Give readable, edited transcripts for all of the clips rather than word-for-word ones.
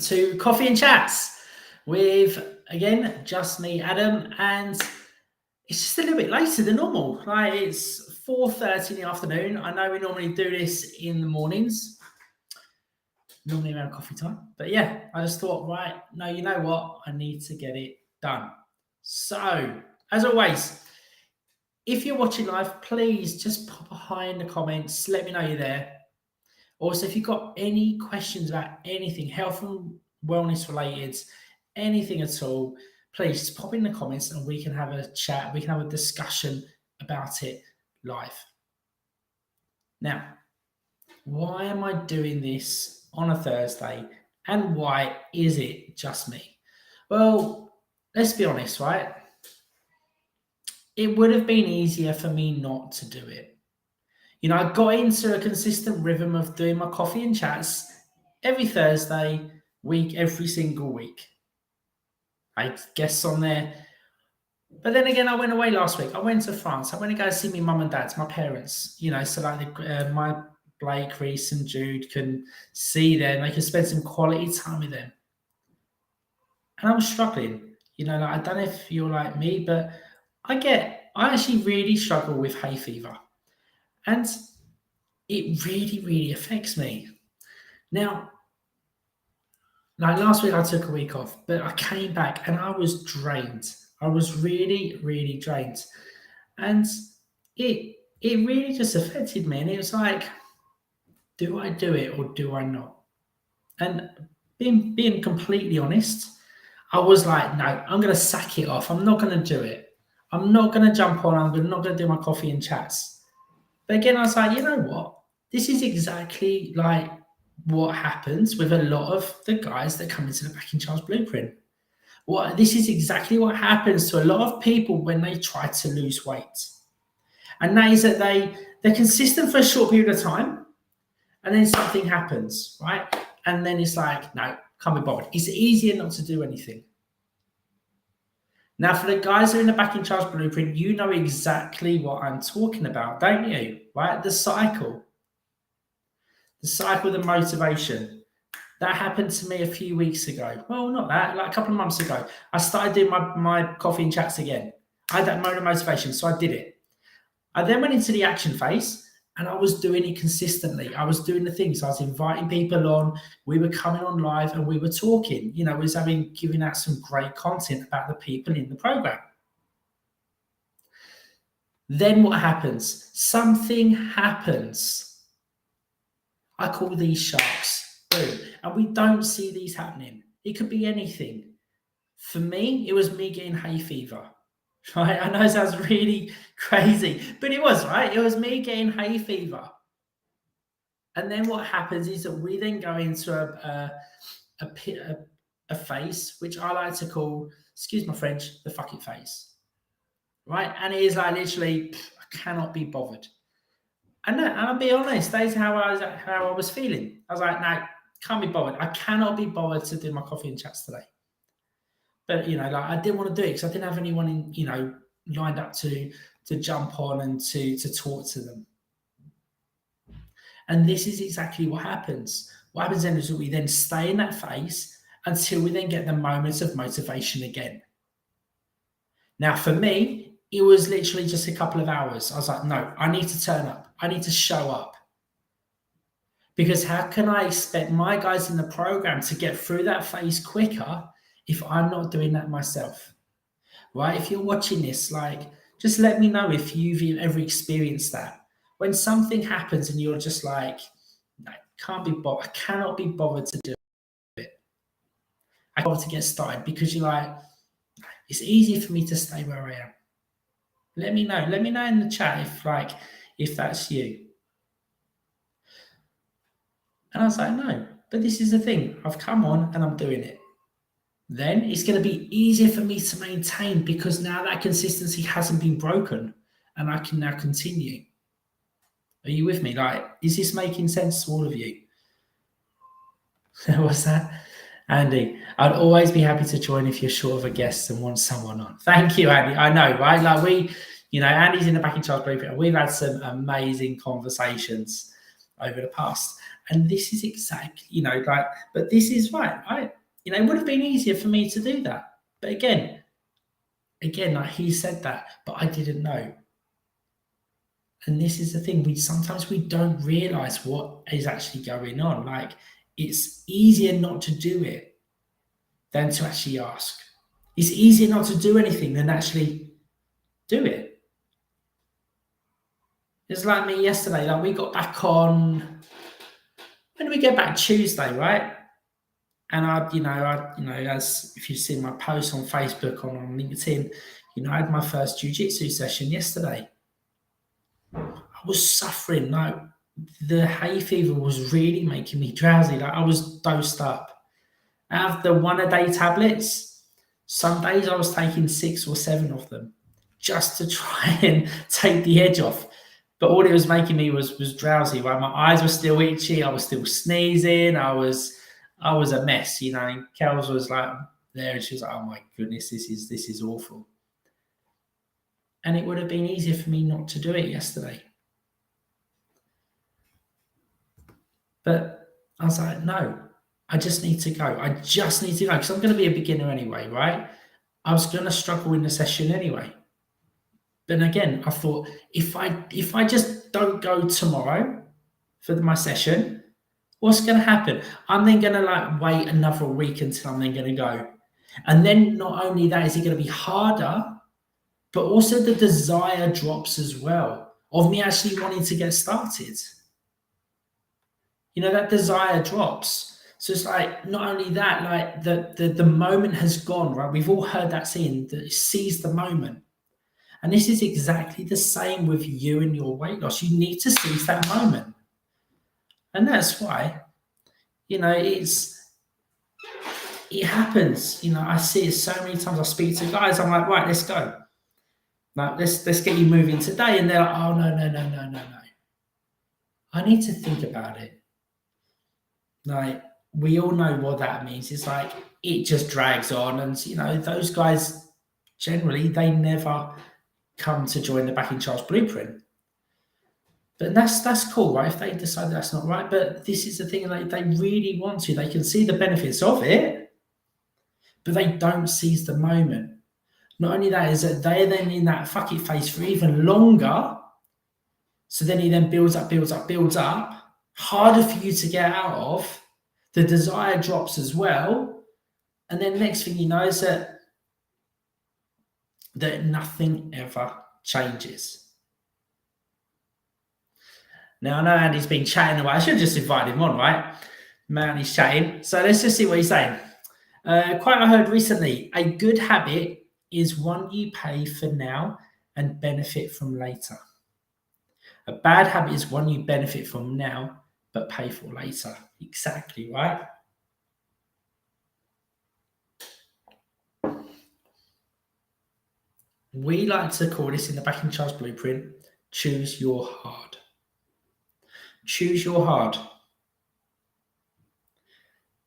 to Coffee and Chats with, again, just me, Adam, and it's just a little bit later than normal. Like, it's 4:30 in the afternoon. I know we normally do this in the mornings, normally around coffee time, but yeah, I just thought, right, no, you know what? I need to get it done. So, as always, if you're watching live, please just pop a hi in the comments. Let me know you're there. Also, if you've got any questions about anything, health and wellness related, anything at all, please just pop in the comments and we can have a chat. We can have a discussion about it live. Now, why am I doing this on a Thursday and why is it just me? Well, let's be honest, right? It would have been easier for me not to do it. You know, I got into a consistent rhythm of doing my coffee and chats every Thursday week, every single week. I had guests on there. But then again, I went away last week. I went to France. I went to go see my mum and dad, my parents, you know, so like my Blake, Reese and Jude can see them. They can spend some quality time with them. And I'm struggling. You know, like, I don't know if you're like me, but I actually really struggle with hay fever. And it really, really affects me. Now, like last week I took a week off, but I came back and I was drained. I was really, really drained. And it really just affected me. And it was like, do I do it or do I not? And being completely honest, I was like, no, I'm going to sack it off. I'm not going to do it. I'm not going to jump on. I'm not going to do my coffee and chats. But again, I was like, you know what? This is exactly like what happens with a lot of the guys that come into the Backing Charge Blueprint. This is exactly what happens to a lot of people when they try to lose weight. And that is that they're consistent for a short period of time, and then something happens, right? And then it's like, no, can't be bothered. It's easier not to do anything. Now, for the guys that are in the Backing Charge Blueprint, you know exactly what I'm talking about, don't you? Right? The cycle of the motivation. That happened to me a few weeks ago. Well, not that, like a couple of months ago. I started doing my coffee and chats again. I had that moment of motivation, so I did it. I then went into the action phase and I was doing it consistently. I was doing the things. I was inviting people on. We were coming on live and we were talking. You know, we was giving out some great content about the people in the program. Then what happens? Something happens. I call these sharks. Boom. And we don't see these happening. It could be anything. For me, it was me getting hay fever. Right? I know it sounds really crazy, but it was, right? It was me getting hay fever. And then what happens is that we then go into a phase, which I like to call, excuse my French, the fuck it phase. Right? And it is like literally, I cannot be bothered. And I'll be honest, that's how I was feeling. I was like, no, can't be bothered. I cannot be bothered to do my coffee and chats today. But, you know, like I didn't want to do it because I didn't have anyone lined up to jump on and to talk to them. And this is exactly what happens. What happens then is that we then stay in that phase until we then get the moments of motivation again. Now, for me, it was literally just a couple of hours. I was like, no, I need to turn up. I need to show up. Because how can I expect my guys in the program to get through that phase quicker if I'm not doing that myself? Right? If you're watching this, like, just let me know if you've ever experienced that. When something happens and you're just like, no, can't be bothered. I cannot be bothered to do it. I can't to get started because you're like, it's easier for me to stay where I am. Let me know. Let me know in the chat if that's you. And I was like, no, but this is the thing. I've come on and I'm doing it. Then it's going to be easier for me to maintain because now that consistency hasn't been broken and I can now continue. Are you with me? Like, is this making sense to all of you? What's that? Andy, I'd always be happy to join if you're short of a guest and want someone on. Thank you, Andy. I know, right? Like Andy's in the Backing Charge Blueprint and we've had some amazing conversations over the past. And this is exactly, but this is right? It would have been easier for me to do that. But again, like he said that, but I didn't know. And this is the thing, sometimes we don't realize what is actually going on. Like, it's easier not to do it than to actually ask. It's easier not to do anything than actually do it. It's like me yesterday, like we got back on, when did we get back? Tuesday, right? And as if you've seen my post on Facebook, on LinkedIn, I had my first jiu-jitsu session yesterday. I was suffering, like the hay fever was really making me drowsy. Like I was dosed up. Out of the 1-a-day tablets, some days I was taking 6 or 7 of them just to try and take the edge off. But all it was making me was drowsy. Right, my eyes were still itchy. I was still sneezing. I was a mess. And Kels was like there, and she was like, "Oh my goodness, this is awful." And it would have been easier for me not to do it yesterday. But I was like, no, I just need to go. I just need to go because I'm going to be a beginner anyway, right? I was going to struggle in the session anyway. But again, I thought if I just don't go tomorrow for my session, what's going to happen? I'm then going to wait another week until I'm then going to go. And then not only that, is it going to be harder, but also the desire drops as well of me actually wanting to get started. That desire drops. So it's like, not only that, like the moment has gone, right? We've all heard that saying, that seize the moment. And this is exactly the same with you and your weight loss. You need to seize that moment. And that's why, it happens. I see it so many times. I speak to guys, I'm like, right, let's go. Like, let's get you moving today. And they're like, oh, no. I need to think about it. Like, we all know what that means. It's like, it just drags on. And, those guys, generally, they never come to join the Back in Charge Blueprint. But that's cool, right? If they decide that's not right. But this is the thing, like, they really want to. They can see the benefits of it, but they don't seize the moment. Not only that, is that they're then in that fuck it phase for even longer. So then it then builds up. Harder for you to get out of. The desire drops as well. And then next thing you know is that nothing ever changes. Now, I know Andy's been chatting away. I should have just invited him on, right? Man, he's chatting. So let's just see what he's saying. Quite I heard recently, a good habit is one you pay for now and benefit from later. A bad habit is one you benefit from now but pay for later. Exactly, right? We like to call this in the Back in Charge Blueprint, choose your hard. Choose your hard.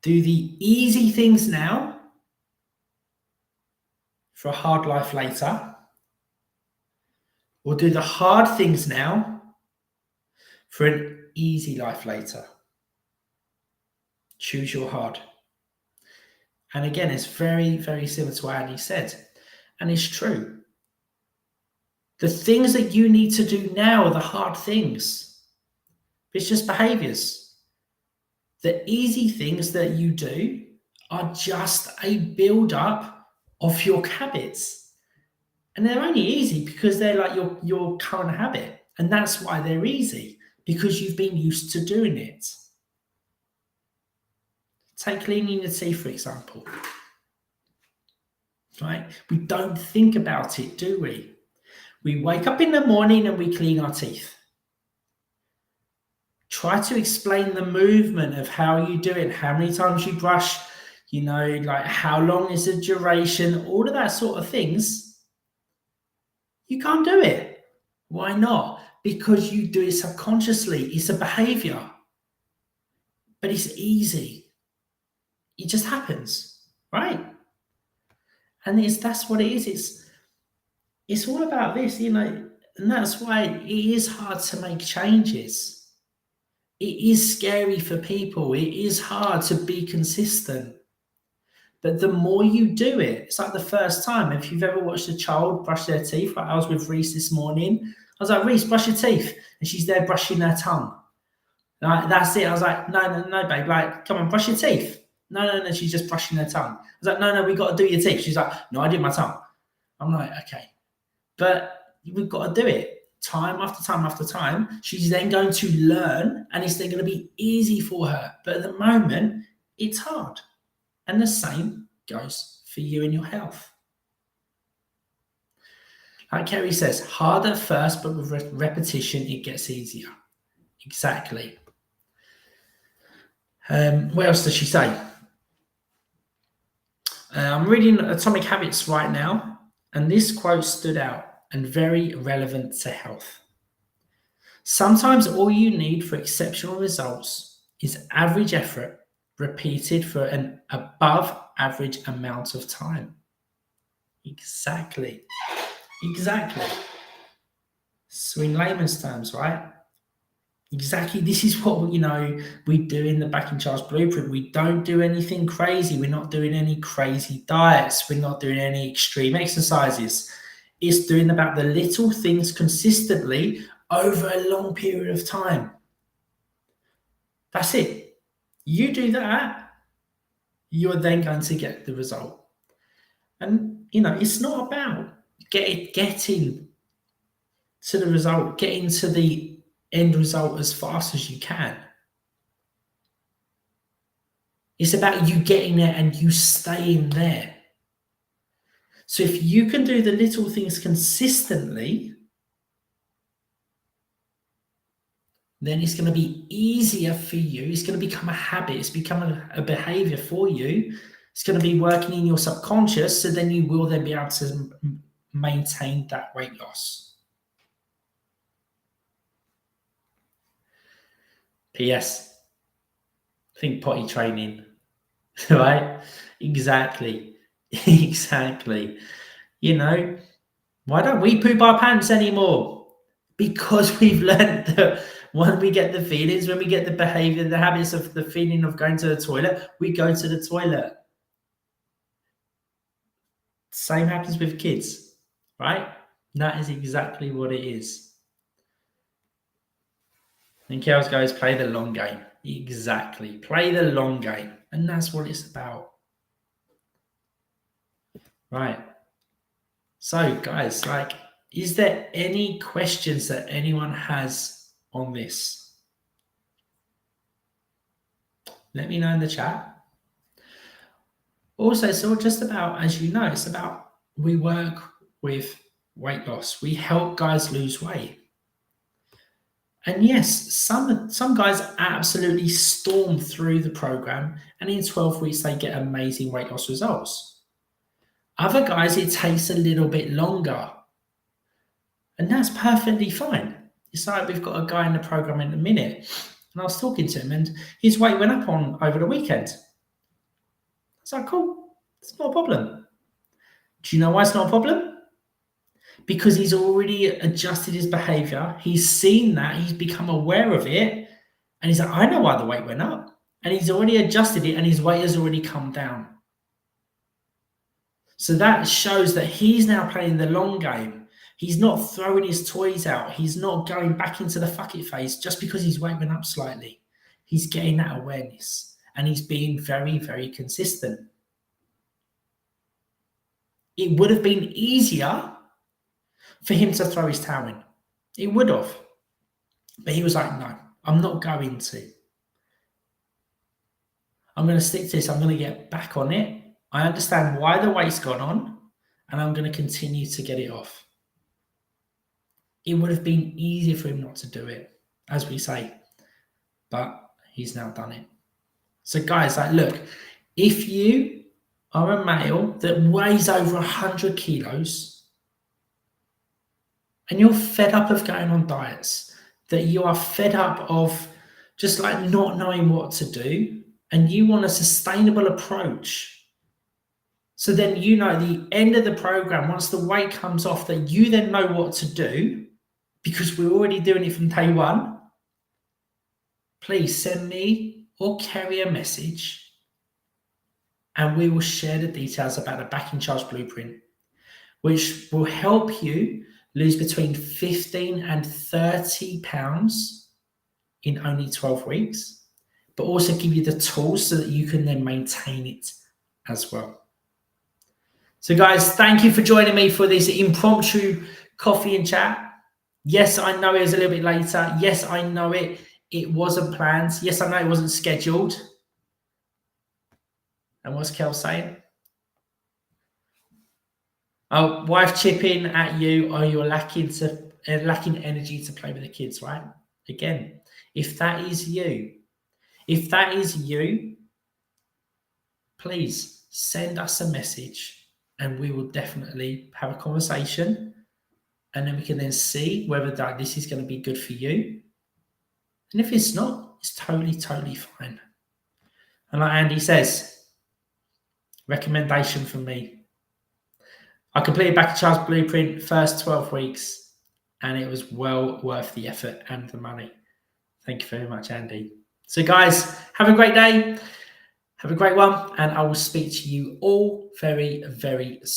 Do the easy things now for a hard life later, or do the hard things now for an easy life later. Choose your hard. And again, it's very, very similar to what Andy said. And it's true. The things that you need to do now are the hard things. It's just behaviors. The easy things that you do are just a build-up of your habits. And they're only easy because they're like your current habit. And that's why they're easy, because you've been used to doing it. Take cleaning your teeth, for example. Right? We don't think about it, do we? We wake up in the morning and we clean our teeth. Try to explain the movement of how you do it, how many times you brush, like how long is the duration, all of that sort of things. You can't do it. Why not? Because you do it subconsciously. It's a behavior. But it's easy. It just happens, right? And that's what it is. It's all about this, and that's why it is hard to make changes. It is scary for people. It is hard to be consistent. But the more you do it, it's like the first time. If you've ever watched a child brush their teeth, like I was with Reese this morning, I was like, Reese, brush your teeth. And she's there brushing her tongue. Like, that's it. I was like, no, babe. Like, come on, brush your teeth. No. She's just brushing her tongue. I was like, no, we've got to do your teeth. She's like, no, I do my tongue. I'm like, okay. But we've got to do it time after time after time. She's then going to learn and it's then going to be easy for her. But at the moment, it's hard. And the same goes for you and your health. Like Kerry says, hard at first, but with repetition, it gets easier. Exactly. What else does she say? I'm reading Atomic Habits right now, and this quote stood out and very relevant to health. Sometimes all you need for exceptional results is average effort repeated for an above average amount of time. Exactly. So in layman's terms, right? Exactly. This is what, we do in the Back in Charge Blueprint. We don't do anything crazy. We're not doing any crazy diets. We're not doing any extreme exercises. It's doing about the little things consistently over a long period of time. That's it. You do that, you're then going to get the result. And, it's not about getting to the result, getting to the end result as fast as you can. It's about you getting there and you staying there. So if you can do the little things consistently, then it's going to be easier for you. It's going to become a habit. It's become a behavior for you. It's going to be working in your subconscious. So then you will then be able to maintain that weight loss. P.S. Think potty training, right? Exactly. Why don't we poop our pants anymore? Because we've learned that when we get the feelings, when we get the behavior, the habits of the feeling of going to the toilet, we go to the toilet. Same happens with kids, right? That is exactly what it is. And Kels goes, play the long game. Exactly. Play the long game. And that's what it's about. Right. So, guys, is there any questions that anyone has on this? Let me know in the chat. Also, it's all just about, as you know, it's about we work with weight loss. We help guys lose weight. And yes, some guys absolutely storm through the program, and in 12 weeks, they get amazing weight loss results. Other guys, it takes a little bit longer. And that's perfectly fine. It's like we've got a guy in the program in a minute, and I was talking to him, and his weight went up over the weekend. I was like, cool, it's not a problem. Do you know why it's not a problem? Because he's already adjusted his behavior. He's seen that. He's become aware of it. And he's like, I know why the weight went up. And he's already adjusted it, and his weight has already come down. So that shows that he's now playing the long game. He's not throwing his toys out. He's not going back into the fuck it phase just because his weight went up slightly. He's getting that awareness. And he's being very, very consistent. It would have been easier for him to throw his towel in. It would have. But he was like, no, I'm not going to. I'm going to stick to this. I'm going to get back on it. I understand why the weight's gone on, and I'm going to continue to get it off. It would have been easier for him not to do it, as we say. But he's now done it. So guys, look, if you are a male that weighs over 100 kilos, and you're fed up of going on diets, that you are fed up of just not knowing what to do, and you want a sustainable approach, so then at the end of the program, once the weight comes off, that you then know what to do, because we're already doing it from day one, please send me or Kerry a message and we will share the details about the Back in Charge Blueprint, which will help you lose between 15 and 30 pounds in only 12 weeks, but also give you the tools so that you can then maintain it as well. So guys, thank you for joining me for this impromptu coffee and chat. Yes, I know it was a little bit later. Yes, I know it wasn't planned. Yes, I know it wasn't scheduled. And what's Kel saying? Oh, wife chipping at you, or you're lacking energy to play with the kids, right? Again, if that is you, please send us a message and we will definitely have a conversation, and then we can then see whether this is going to be good for you. And if it's not, it's totally fine. And like Andy says, recommendation from me. I completed Back in Charge Blueprint first 12 weeks, and it was well worth the effort and the money. Thank you very much, Andy. So guys, have a great day. Have a great one, and I will speak to you all very soon.